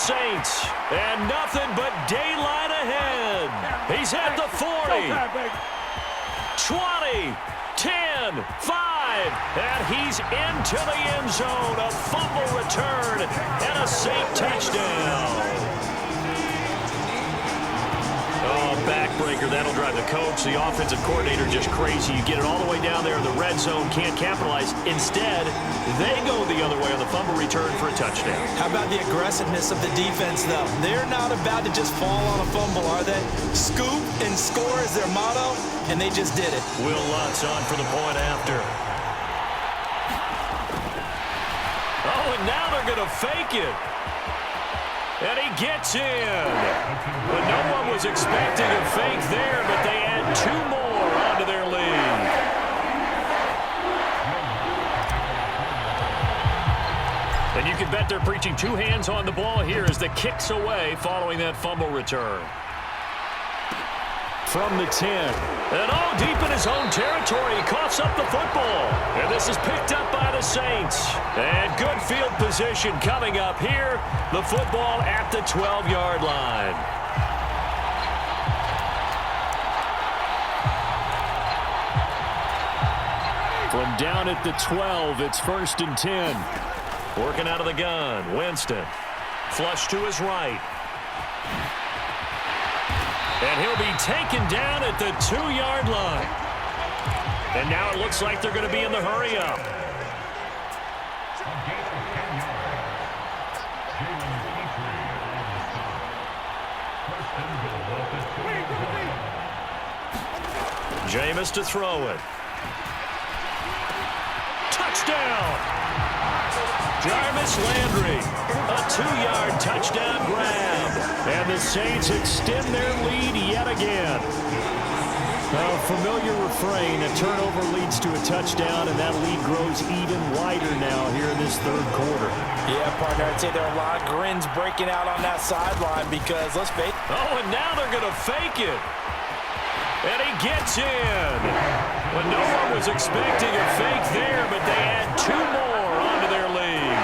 Saints. And nothing but daylight ahead. He's at the 40. 20. 10, 5, and he's into the end zone. A fumble return and a Saint touchdown. Oh, backbreaker. That'll drive the coach, the offensive coordinator, just crazy. You get it all the way down there in the red zone, can't capitalize. Instead, they go the other way on the fumble return for a touchdown. How about the aggressiveness of the defense, though? They're not about to just fall on a fumble, are they? Scoop and score is their motto, and they just did it. Will Lutz on for the point after. Oh, and now they're going to fake it. And he gets in. But no one was expecting a fake there, but they add 2 more onto their lead. And you can bet they're preaching 2 hands on the ball here as the kick's away following that fumble return. From the 10. And all deep in his own territory, he coughs up the football. And this is picked up by the Saints. And good field position coming up here. The football at the 12-yard line. From down at the 12, it's 1st and 10. Working out of the gun, Winston. Flush to his right. And he'll be taken down at the 2-yard line. And now it looks like they're going to be in the hurry-up. Jameis to throw it. Touchdown! Jarvis Landry, a 2-yard touchdown grab. And the Saints extend their lead yet again. A familiar refrain, a turnover leads to a touchdown, and that lead grows even wider now here in this 3rd quarter. Yeah, partner, I'd say there are a lot of grins breaking out on that sideline because, let's face it. Oh, and now they're going to fake it. And he gets in. Well, no one was expecting a fake there, but they add 2 more onto their lead.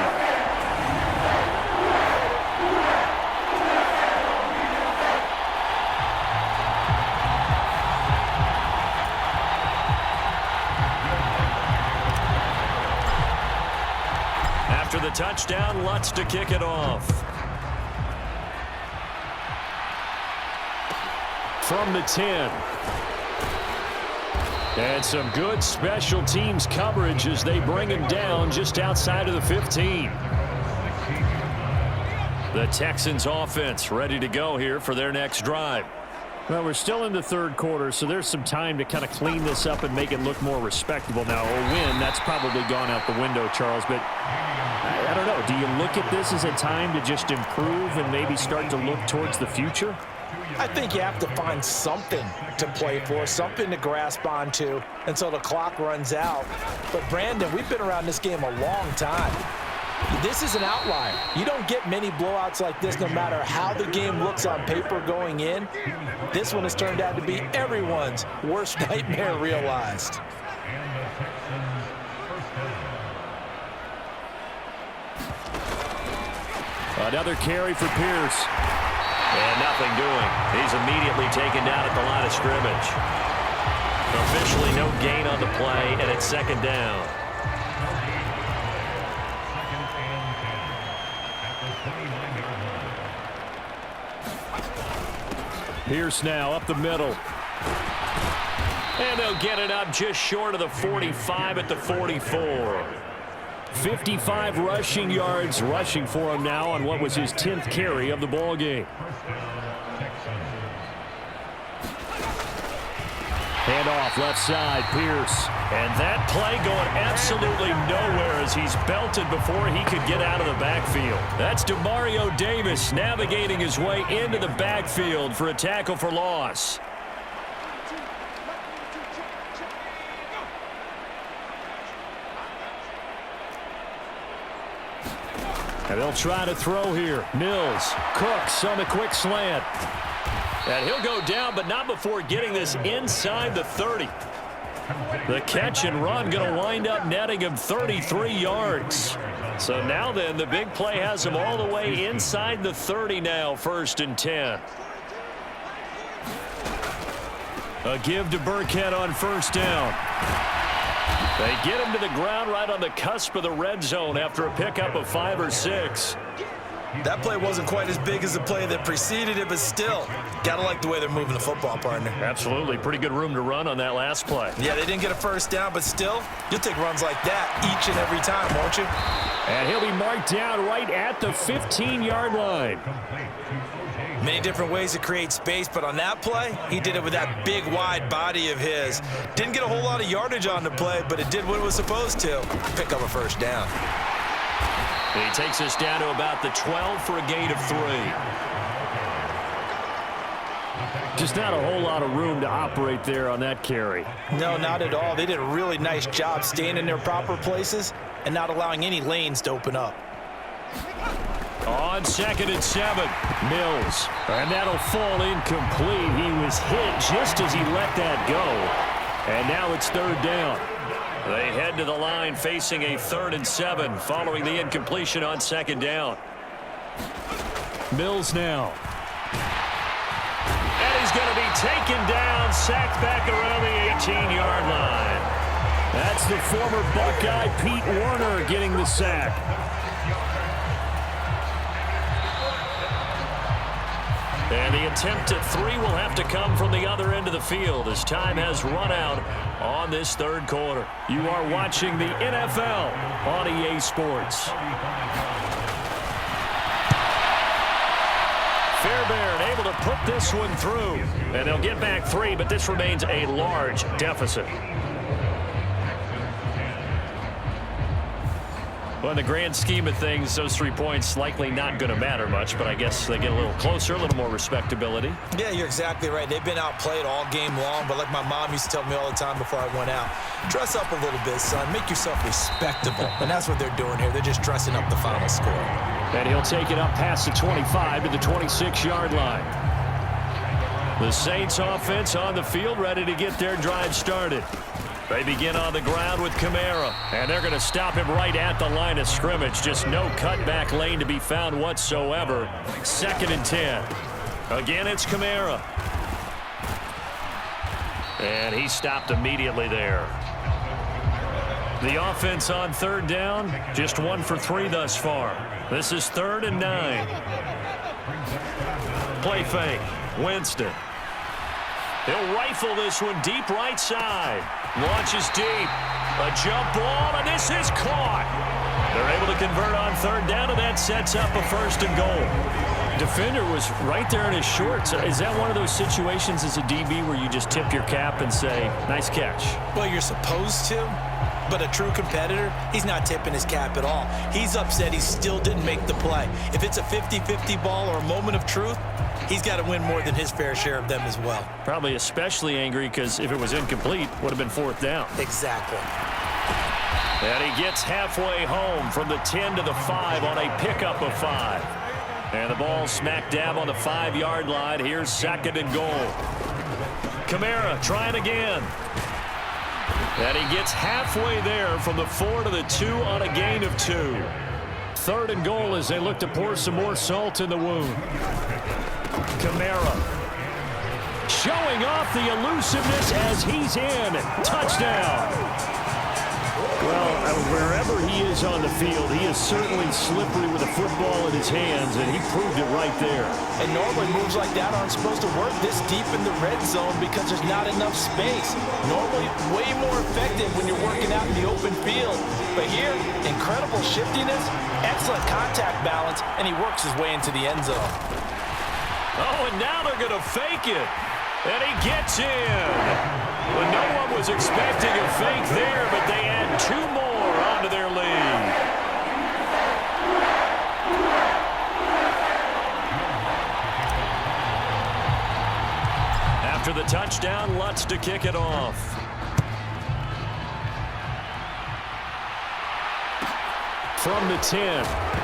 After the touchdown, Lutz to kick it off. From the 10. And some good special teams coverage as they bring him down just outside of the 15. The Texans offense ready to go here for their next drive. Well, we're still in the 3rd quarter, so there's some time to kind of clean this up and make it look more respectable now. A win, that's probably gone out the window, Charles, but I don't know. Do you look at this as a time to just improve and maybe start to look towards the future? I think you have to find something to play for, something to grasp onto until the clock runs out. But, Brandon, we've been around this game a long time. This is an outlier. You don't get many blowouts like this no matter how the game looks on paper going in. This one has turned out to be everyone's worst nightmare realized. Another carry for Pierce. And nothing doing. He's immediately taken down at the line of scrimmage. Officially no gain on the play, and it's 2nd down. Pierce now up the middle. And they'll get it up just short of the 45 at the 44. 55 rushing yards rushing for him now on what was his 10th carry of the ball game. Handoff left side, Pierce. And that play going absolutely nowhere as he's belted before he could get out of the backfield. That's Demario Davis navigating his way into the backfield for a tackle for loss. And they'll try to throw here. Mills, Cooks on the quick slant. And he'll go down, but not before getting this inside the 30. The catch and run going to wind up netting him 33 yards. So now then, the big play has them all the way inside the 30 now, 1st and 10. A give to Burkhead on 1st down. They get him to the ground right on the cusp of the red zone after a pickup of 5 or 6. That play wasn't quite as big as the play that preceded it, but still, gotta like the way they're moving the football, partner. Absolutely. Pretty good room to run on that last play. Yeah, they didn't get a 1st down, but still, you'll take runs like that each and every time, won't you? And he'll be marked down right at the 15-yard line. Many different ways to create space, but on that play, he did it with that big, wide body of his. Didn't get a whole lot of yardage on the play, but it did what it was supposed to. Pick up a 1st down. He takes us down to about the 12 for a gain of 3. Just not a whole lot of room to operate there on that carry. No, not at all. They did a really nice job staying in their proper places and not allowing any lanes to open up. On 2nd and 7, Mills. And that'll fall incomplete. He was hit just as he let that go. And now it's 3rd down. They head to the line facing a 3rd and 7 following the incompletion on 2nd down. Mills now. And he's going to be taken down, sacked back around the 18-yard line. That's the former Buckeye Pete Werner getting the sack. And the attempt at 3 will have to come from the other end of the field as time has run out on this 3rd quarter. You are watching the NFL on EA Sports. Fairbairn able to put this one through. And they'll get back 3, but this remains a large deficit. Well, in the grand scheme of things, those 3 points likely not going to matter much, but I guess they get a little closer, a little more respectability. Yeah, you're exactly right. They've been outplayed all game long, but like my mom used to tell me all the time before I went out, dress up a little bit, son. Make yourself respectable. And that's what they're doing here. They're just dressing up the final score. And he'll take it up past the 25 to the 26-yard line. The Saints offense on the field, ready to get their drive started. They begin on the ground with Kamara, and they're going to stop him right at the line of scrimmage. Just no cutback lane to be found whatsoever. 2nd and 10. Again, it's Kamara. And he stopped immediately there. The offense on 3rd down, just 1 for 3 thus far. This is 3rd and 9. Play fake. Winston. He'll rifle this one deep right side. Launches deep. A jump ball, and this is caught. They're able to convert on 3rd down, and that sets up a 1st and goal. Defender was right there in his shorts. Is that one of those situations as a DB where you just tip your cap and say, nice catch? Well, you're supposed to, but a true competitor, he's not tipping his cap at all. He's upset he still didn't make the play. If it's a 50-50 ball or a moment of truth, he's got to win more than his fair share of them as well. Probably especially angry because if it was incomplete, would have been 4th down. Exactly. And he gets halfway home from the 10 to the 5 on a pickup of 5. And the ball smack dab on the 5-yard line. Here's 2nd and goal. Kamara trying again. And he gets halfway there from the 4 to the 2 on a gain of 2. 3rd and goal as they look to pour some more salt in the wound. Kamara showing off the elusiveness as he's in. Touchdown. Well, wherever he is on the field, he is certainly slippery with a football in his hands, and he proved it right there. And normally moves like that aren't supposed to work this deep in the red zone because there's not enough space. Normally way more effective when you're working out in the open field. But here, incredible shiftiness, excellent contact balance, and he works his way into the end zone. Oh, and now they're going to fake it. And he gets in. Well, no one was expecting a fake there, but they add 2 more onto their lead. After the touchdown, Lutz to kick it off. From the 10.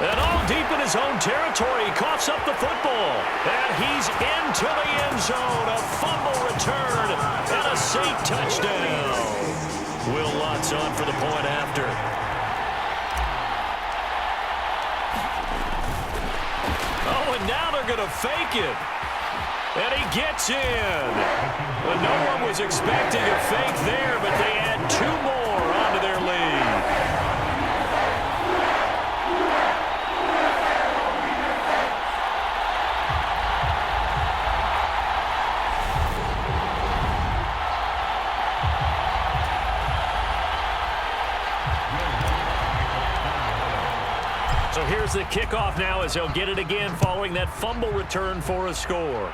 And all deep in his own territory, he coughs up the football. And he's into the end zone. A fumble return and a safe touchdown. Will Lutz on for the point after. Oh, and now they're going to fake it. And he gets in. Well, no one was expecting a fake there, but they add 2 more onto their lead. So here's the kickoff now as he'll get it again following that fumble return for a score.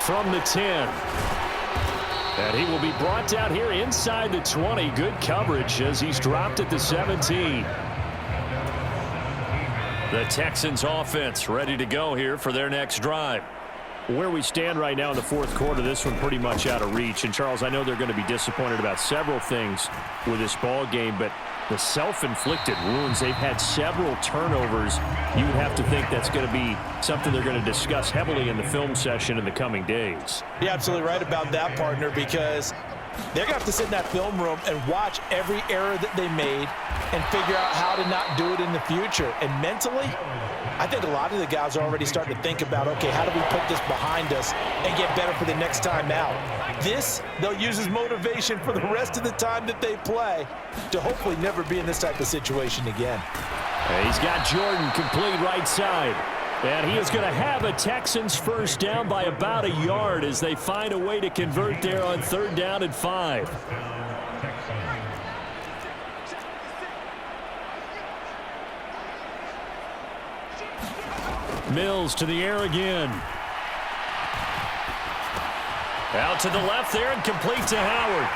From the 10. And he will be brought down here inside the 20. Good coverage as he's dropped at the 17. The Texans offense ready to go here for their next drive. Where we stand right now in the fourth quarter, this one pretty much out of reach. And, Charles, I know they're going to be disappointed about several things with this ball game, but the self-inflicted wounds, they've had several turnovers. You would have to think that's going to be something they're going to discuss heavily in the film session in the coming days. You're absolutely right about that, partner, because they're going to have to sit in that film room and watch every error that they made and figure out how to not do it in the future. And mentally, I think a lot of the guys are already starting to think about, okay, how do we put this behind us and get better for the next time out? This, they'll use as motivation for the rest of the time that they play to hopefully never be in this type of situation again. He's got Jordan complete right side. And he is going to have a Texans first down by about a yard as they find a way to convert there on 3rd down and 5. Mills to the air again. Out to the left there and complete to Howard.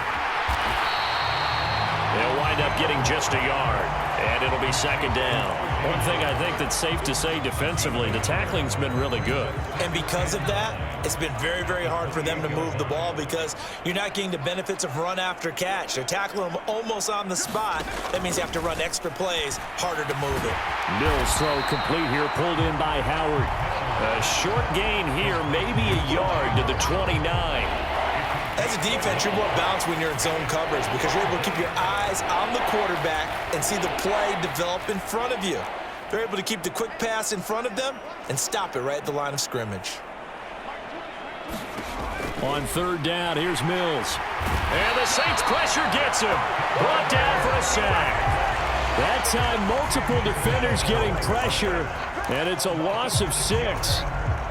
They'll wind up getting just a yard, and it'll be 2nd down. One thing I think that's safe to say defensively, the tackling's been really good. And because of that, it's been very, very hard for them to move the ball because you're not getting the benefits of run after catch. They're tackling them almost on the spot. That means you have to run extra plays, harder to move it. Mills throw complete here, pulled in by Howard. A short gain here, maybe a yard to the 29. As a defense, you're more balanced when you're in zone coverage because you're able to keep your eyes on the quarterback and see the play develop in front of you. They're able to keep the quick pass in front of them and stop it right at the line of scrimmage. On 3rd down, here's Mills. And the Saints pressure gets him. Brought down for a sack. That time, multiple defenders getting pressure, and it's a loss of 6.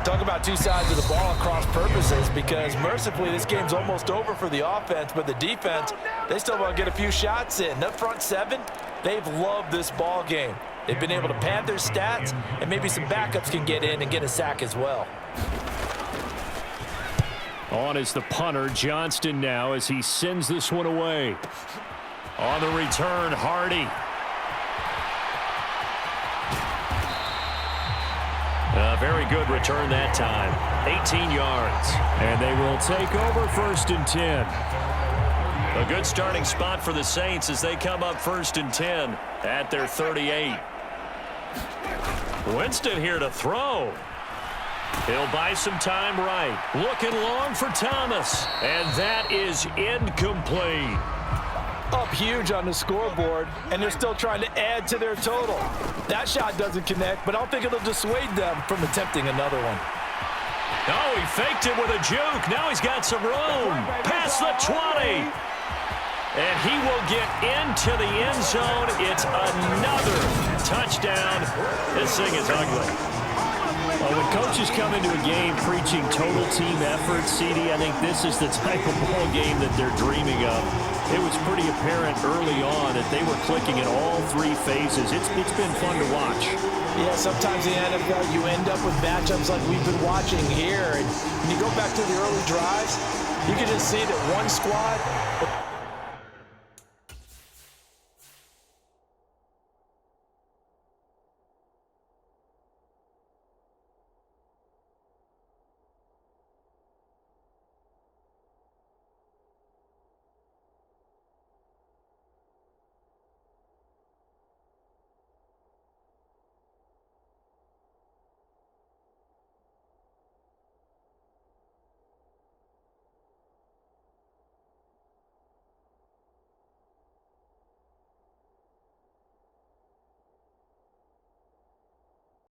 Talk about two sides of the ball at cross purposes because mercifully this game's almost over for the offense, but the defense, they still want to get a few shots in. That front 7, they've loved this ball game. They've been able to pad their stats, and maybe some backups can get in and get a sack as well. On is the punter, Johnston now as he sends this one away. On the return, Hardy. A very good return that time. 18 yards. And they will take over 1st and 10. A good starting spot for the Saints as they come up 1st and 10 at their 38. Winston here to throw. He'll buy some time right. Looking long for Thomas. And that is incomplete. Up huge on the scoreboard, and they're still trying to add to their total. That shot doesn't connect, but I don't think it'll dissuade them from attempting another one. Oh, he faked it with a juke. Now he's got some room. Past the 20. And he will get into the end zone. It's another touchdown. This thing is ugly. Well, when coaches come into a game preaching total team effort, CD, I think this is the type of ball game that they're dreaming of. It was pretty apparent early on that they were clicking in all 3 phases. It's been fun to watch. Yeah, sometimes in the NFL you end up with matchups like we've been watching here. And when you go back to the early drives, you can just see that one squad